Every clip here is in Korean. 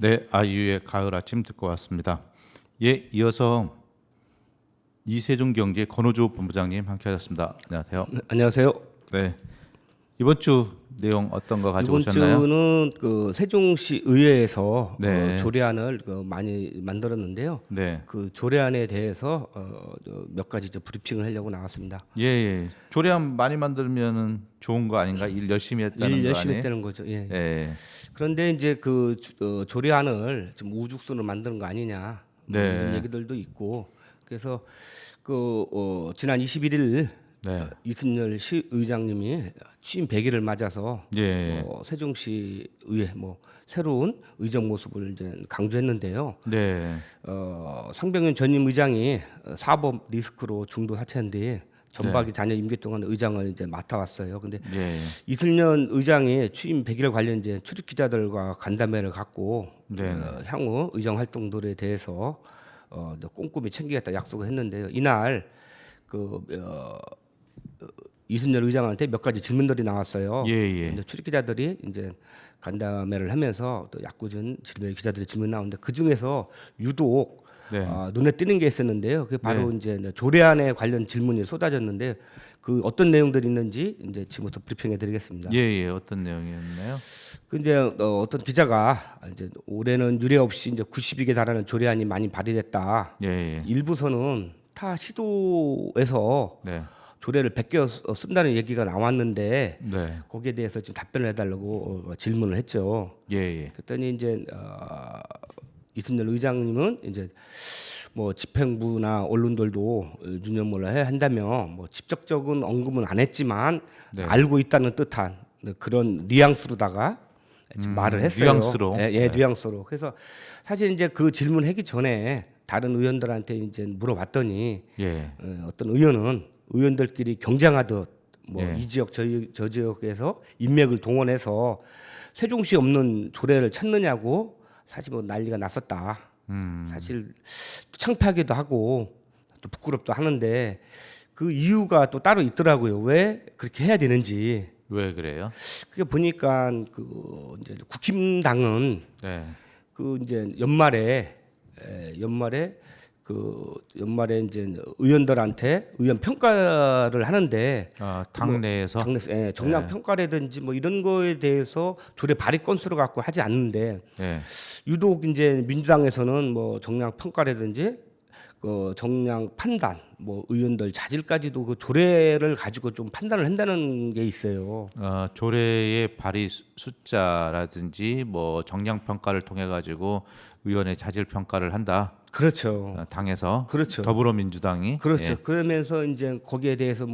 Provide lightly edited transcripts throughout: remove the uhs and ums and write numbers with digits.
네, 아이유의 가을 아침 듣고 왔습니다. 예, 이어서 이세종경제 권오주 본부장님 함께하셨습니다. 안녕하세요. 네, 안녕하세요. 네, 이번 주 내용 어떤 거 이번 가져오셨나요? 주는 그 세종시 의회에서 네. 조례안을 많이 만들었는데요. 네, 그 조례안에 대해서 몇 가지 이제 브리핑을 하려고 나왔습니다. 예, 예. 조례안 많이 만들면은 좋은 거 아닌가? 일 열심히 했다는 일 거 열심히 아니에요? 했다는 거죠. 예. 예, 그런데 이제 그 조례안을 좀 우죽순으로 만드는 거 아니냐 네. 이런 얘기들도 있고 그래서 지난 21일 네, 이순열 시의장님이 취임 100일을 맞아서 예, 세종시 의회 새로운 의정 모습을 이제 강조했는데요. 네, 상병현 전임 의장이 사법 리스크로 중도 사퇴한데 전박이 자녀 임기 동안 의장을 이제 맡아왔어요. 근데 예, 이순년 의장이 취임 100일 관련 이제 출입 기자들과 간담회를 갖고 네. 향후 의정 활동들에 대해서 꼼꼼히 챙기겠다 약속을 했는데요. 이날 이순열 의장한테 몇 가지 질문들이 나왔어요. 예, 예. 근데 출입 기자들이 이제 간담회를 하면서 또 약구전 질문 기자들의 질문 나오는데 그 중에서 유독 네. 눈에 띄는 게 있었는데요. 그게 바로 네. 이제 조례안에 관련 질문이 쏟아졌는데 그 어떤 내용들이 있는지 이제 지금부터 브리핑해드리겠습니다. 예, 예. 어떤 내용이었나요? 그 이제 어떤 기자가 이제 올해는 유례 없이 이제 92개 달하는 조례안이 많이 발의됐다. 예, 예. 일부서는 타 시도에서 네, 조례를 베껴 쓴다는 얘기가 나왔는데 네, 거기에 대해서 좀 답변을 해달라고 질문을 했죠. 예, 예. 그랬더니 이제 이순열 의장님은 이제 집행부나 언론들도 유념을 해야 한다며 직접적인 언급은 안 했지만 네. 알고 있다는 뜻한 그런 뉘앙스로다가 지금 말을 했어요. 뉘앙스로. 예, 예, 네. 뉘앙스로. 그래서 사실 이제 그 질문하기 전에 다른 의원들한테 이제 물어봤더니 예, 어떤 의원은 의원들끼리 경쟁하듯 예. 이 지역 저 지역에서 인맥을 동원해서 세종시 없는 조례를 찾느냐고 사실 난리가 났었다. 사실 창피하기도 하고 또 부끄럽도 하는데 그 이유가 또 따로 있더라고요. 왜 그렇게 해야 되는지. 왜 그래요? 그게 보니까 그 이제 국힘당은 네. 그 이제 연말에 이제 의원들한테 의원 평가를 하는데 아, 당내에서 정량 평가라든지 이런 거에 대해서 조례 발의 건수를 갖고 하지 않는데 예, 유독 이제 민주당에서는 정량 평가라든지 그 정량 판단 의원들 자질까지도 그 조례를 가지고 좀 판단을 한다는 게 있어요. 조례의 발의 숫자라든지 뭐 정량 평가를 통해 가지고 의원의 자질 평가를 한다. 그렇죠. 당에서 그렇죠. 더불어민주당이 그렇죠. 예, 그러면서 이제 거기에 대해서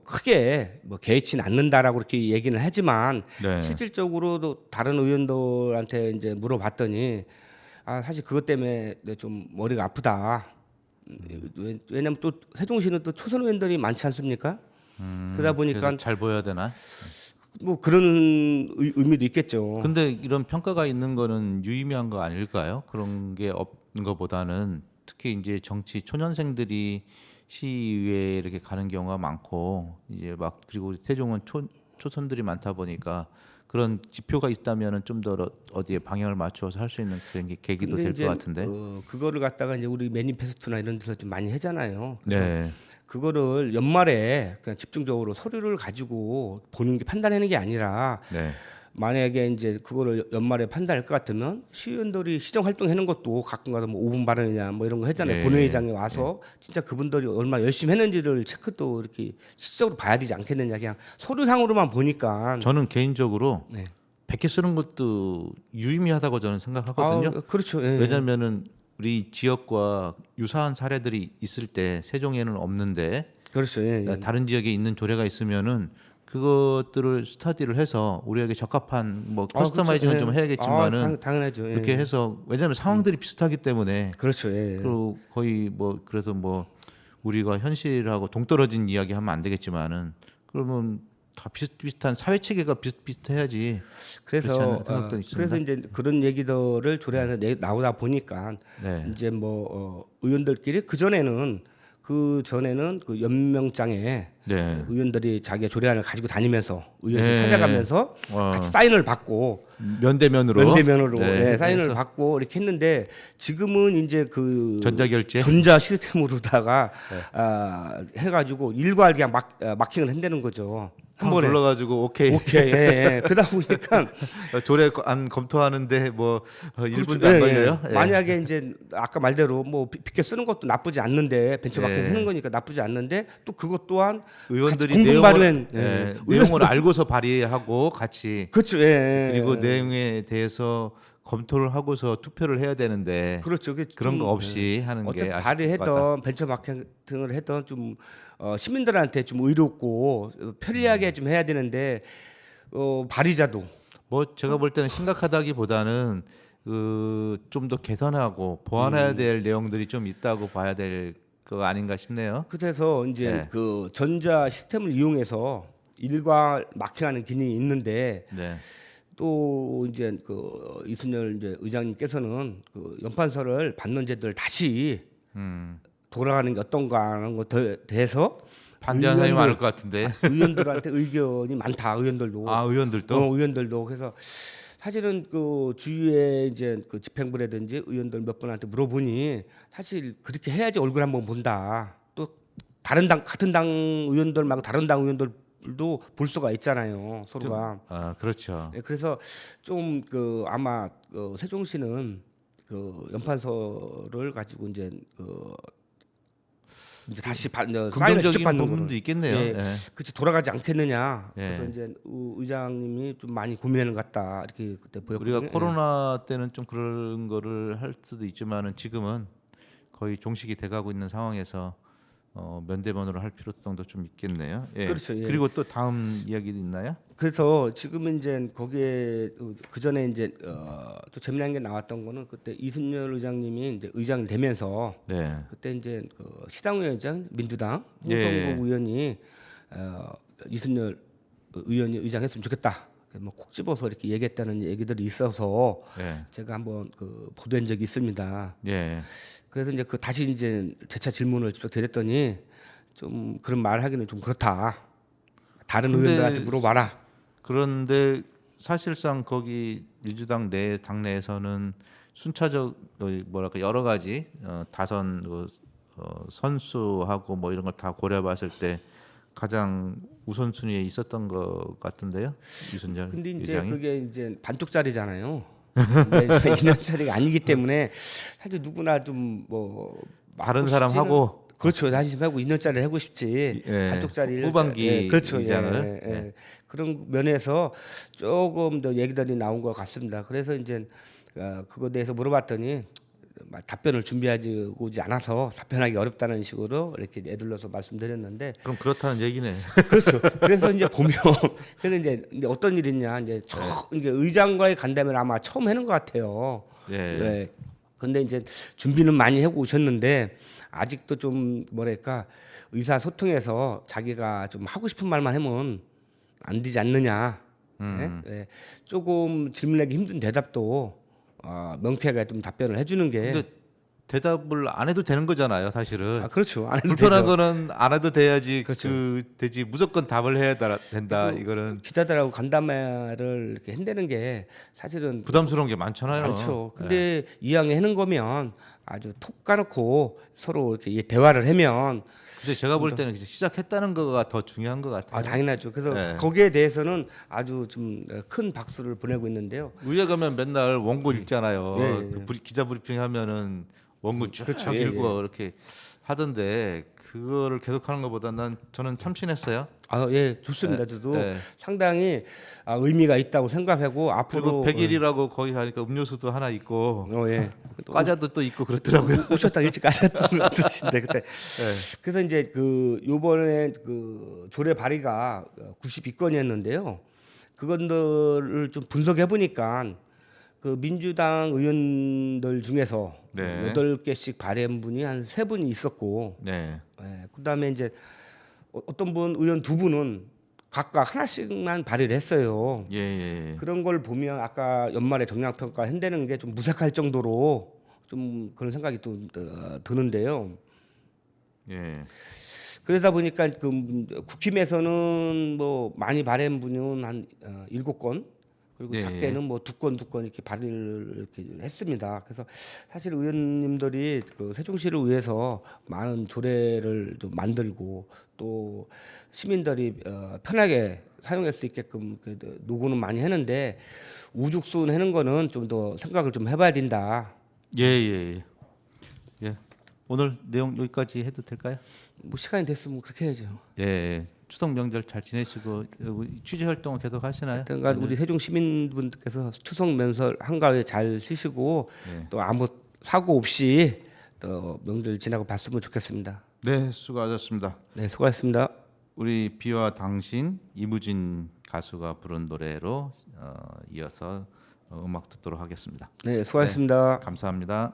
크게 개의치는 않는다라고 그렇게 얘기는 하지만 네. 실질적으로도 다른 의원들한테 이제 물어봤더니 사실 그것 때문에 좀 머리가 아프다. 왜냐면 또 세종시는 또 초선 의원들이 많지 않습니까? 그러다 보니까 그래서 잘 보여야 되나? 그런 의미도 있겠죠. 근데 이런 평가가 있는 거는 유의미한 거 아닐까요? 그런 게 없는 것보다는 특히 이제 정치 초년생들이 시의회에 이렇게 가는 경우가 많고 이제 막 그리고 세종은 초선들이 많다 보니까 그런 지표가 있다면은 좀 더 어디에 방향을 맞추어서 할 수 있는 그런 게 계기도 근데 될 이제 것 같은데. 그거를 갖다가 이제 우리 매니페스토나 이런 데서 좀 많이 하잖아요. 그래서 네, 그거를 연말에 그냥 집중적으로 서류를 가지고 보는 게 판단하는 게 아니라 네, 만약에 이제 그거를 연말에 판단할 것 같으면 시의원들이 시정 활동하는 것도 가끔가다 5분 발언이냐 이런 거 하잖아요. 예, 본회의장에 와서 진짜 그분들이 얼마나 열심히 했는지를 체크도 이렇게 실질적으로 봐야 되지 않겠느냐. 그냥 서류상으로만 보니까 저는 개인적으로 네. 100개 쓰는 것도 유의미하다고 저는 생각하거든요. 그렇죠. 예. 왜냐하면은 우리 지역과 유사한 사례들이 있을 때 세종에는 없는데 그렇죠. 예, 예. 다른 지역에 있는 조례가 있으면은 그것들을 스터디를 해서 우리에게 적합한 커스터마이징은 그렇죠. 좀 예. 해야겠지만은 당연하죠. 예. 이렇게 해서 왜냐하면 상황들이 비슷하기 때문에 그렇죠. 예. 그리고 거의 그래서 우리가 현실하고 동떨어진 이야기 하면 안 되겠지만은 그러면 다 비슷비슷한 사회 체계가 비슷비슷해야지. 그렇지 않은 그래서 생각도 있습니다. 그래서 이제 그런 얘기들을 조례안에 나오다 보니까 네. 이제 의원들끼리 그 전에는 그 전에는 그 연명장에 네. 의원들이 자기의 조례안을 가지고 다니면서 의원실 네. 찾아가면서 같이 사인을 받고 면대면으로 면대면으로 네. 사인을 해서 받고 이렇게 했는데 지금은 이제 그 전자결제 전자 시스템으로다가 해가지고 일괄 그냥 마킹을 한다는 거죠. 한 번에. 불러가지고 오케이 오케이. 예. 그러다 보니까 조례 안 검토하는데 뭐 1분도 그렇죠. 안 예, 걸려요. 예. 예. 만약에 이제 아까 말대로 뭐 빚게 쓰는 것도 나쁘지 않는데 벤처마킹 예. 하는 거니까 나쁘지 않는데 또 그것 또한 의원들이 같이 공동 내용을 발의한 내용을 알고서 발의하고 같이 그렇죠. 예. 그리고 예. 내용에 대해서 검토를 하고서 투표를 해야 되는데 그렇죠. 그게 그런 좀, 거 없이 하는 게 어차피 아쉽다. 발의했던 벤처마케팅을 했던 좀 시민들한테 좀 의롭고 편리하게 좀 해야 되는데 발의자도 뭐 제가 볼 때는 심각하다기보다는 그 좀 더 개선하고 보완해야 될 내용들이 좀 있다고 봐야 될 거 아닌가 싶네요. 그래서 이제 네. 그 전자 시스템을 이용해서 일괄 마킹하는 기능이 있는데 네. 또 이제 그 이순열 이제 의장님께서는 그 연판서를 받는 제도를 다시 돌아가는 게 어떤가 하는 것에 대해서 반대하는 사람이 많을 것 같은데. 의원들한테 의견이 많다. 의원들도 아 의원들도 의원들도 그래서 사실은 그 주위에 이제 그 집행부라든지 의원들 몇 분한테 물어보니 사실 그렇게 해야지 얼굴 한번 본다. 또 다른 당 같은 당 의원들 말고 다른 당 의원들도 볼 수가 있잖아요. 서로가. 아 그렇죠. 예, 그래서 좀 그 아마 세종시는 그 연판서를 가지고 이제 이제 다시 사인을 긍정적인 직접 받는 부분도 거는 있겠네요. 예, 예. 그치 돌아가지 않겠느냐. 예. 그래서 이제 의장님이 좀 많이 고민하는 것 같다 이렇게 그때 보였거든요. 우리가 코로나 때는 좀 그런 거를 할 수도 있지만은 지금은 거의 종식이 돼가고 있는 상황에서 면대면으로 할 필요성도 좀 있겠네요. 예. 그렇죠, 예. 그리고 또 다음 이야기도 있나요? 그래서 지금은 이제 거기에 그 전에 이제 또 재미난 게 나왔던 거는 그때 이순열 의장님이 이제 의장이 되면서 네. 그때 이제 그 시당위원장 민주당 예. 홍성국 의원이 이순열 의원이 의장했으면 좋겠다. 뭐콕 집어서 이렇게 얘기했다는 얘기들이 있어서 예. 제가 한번 그 보도한 적이 있습니다. 예. 그래서 이제 그 다시 이제 재차 질문을 직접 드렸더니 좀 그런 말 하기는 좀 그렇다. 다른 근데 의원들한테 물어봐라. 그런데 사실상 거기 민주당 당내에서는 순차적 뭐랄까 여러 가지 다선 선수하고 뭐 이런 걸 다 고려봤을 때 가장 우선순위에 있었던 것 같은데요, 이순열 근데 이제 의장이. 그게 이제 반쪽짜리잖아요. 2년짜리가 아니기 때문에 사실 누구나 좀 뭐 다른 사람하고 그렇죠. 한심하고 2년짜리를 하고 싶지. 예, 반쪽짜리 후반기 그렇죠. 의장을. 예. 그런 면에서 조금 더 얘기들이 나온 것 같습니다. 그래서 이제 그거에 대해서 물어봤더니 답변을 준비하지 오지 않아서 답변하기 어렵다는 식으로 이렇게 애들러서 말씀드렸는데 그럼 그렇다는 얘기네. 그렇죠. 그래서 이제 보면 근데 이제 어떤 일이 있냐 이제 이게 의장과의 간담회를 아마 처음 하는 것 같아요. 예. 네. 근데 이제 준비는 많이 하고 오셨는데 아직도 좀 뭐랄까 의사소통에서 자기가 좀 하고 싶은 말만 하면 안 되지 않느냐. 네? 조금 질문하기 힘든 대답도 명쾌하게 좀 답변을 해주는 게. 근데 대답을 안 해도 되는 거잖아요, 사실은. 그렇죠. 안 해도 불편한 되죠. 거는 안 해도 돼야지. 그렇죠. 되지. 무조건 답을 해야 된다. 이거는 기자들하고 간담회를 이렇게 한다는 게 사실은 부담스러운 게 많잖아요. 많죠. 근데 이왕에 하는 거면 아주 톡 까놓고 서로 이렇게 대화를 하면 근데 제가 볼 때는 시작했다는 거가 더 중요한 것 같아요. 당연하죠. 그래서 네. 거기에 대해서는 아주 좀 큰 박수를 보내고 있는데요. 의회 가면 맨날 원고 읽잖아요. 예, 예. 그 기자 브리핑 하면은 원고 쭉 그렇죠. 읽고 이렇게 하던데 그거를 계속하는 것보다 저는 참신했어요. 예, 좋습니다. 저도 네. 상당히 의미가 있다고 생각하고 앞으로 그리고 100일이라고 거기 가니까 음료수도 하나 있고 예. 과자도 또 있고 그렇더라고요. 오셨다 일찍 가셨던 것 같으신데 그때. 그래서 이제 그 요번에 그 조례 발의가 92건이었는데요. 그것들을 좀 분석해 보니까 그 민주당 의원들 중에서 네. 8개씩 발의한 분이 한 3분이 있었고, 네. 그다음에 이제 어떤 분 의원 2분은 각각 하나씩만 발의를 했어요. 예. 그런 걸 보면 아까 연말에 정량평가 한다는 게 좀 무색할 정도로 좀 그런 생각이 또 드는데요. 예. 그러다 보니까 국힘에서는 뭐 많이 바란 분은 한 7건, 그리고 예, 작게는 뭐 2건 이렇게 발의를 이렇게 했습니다. 그래서 사실 의원님들이 그 세종시를 위해서 많은 조례를 좀 만들고 또 시민들이 편하게 사용할 수 있게끔 그 노고는 많이 했는데 우죽순 하는 거는 좀 더 생각을 좀 해봐야 된다. 예, 예, 예. 예. 오늘 내용 여기까지 해도 될까요? 뭐 시간이 됐으면 그렇게 해야죠. 예. 추석 명절 잘 지내시고 취재 활동은 계속 하시나요? 하여튼간 우리 세종 시민분들께서 추석 명절 한가위에 잘 쉬시고 네. 또 아무 사고 없이 또 명절 지나고 봤으면 좋겠습니다. 네, 수고하셨습니다. 네, 수고하셨습니다. 우리 비와 당신 이무진 가수가 부른 노래로 이어서 음악 듣도록 하겠습니다. 네, 수고하셨습니다. 감사합니다.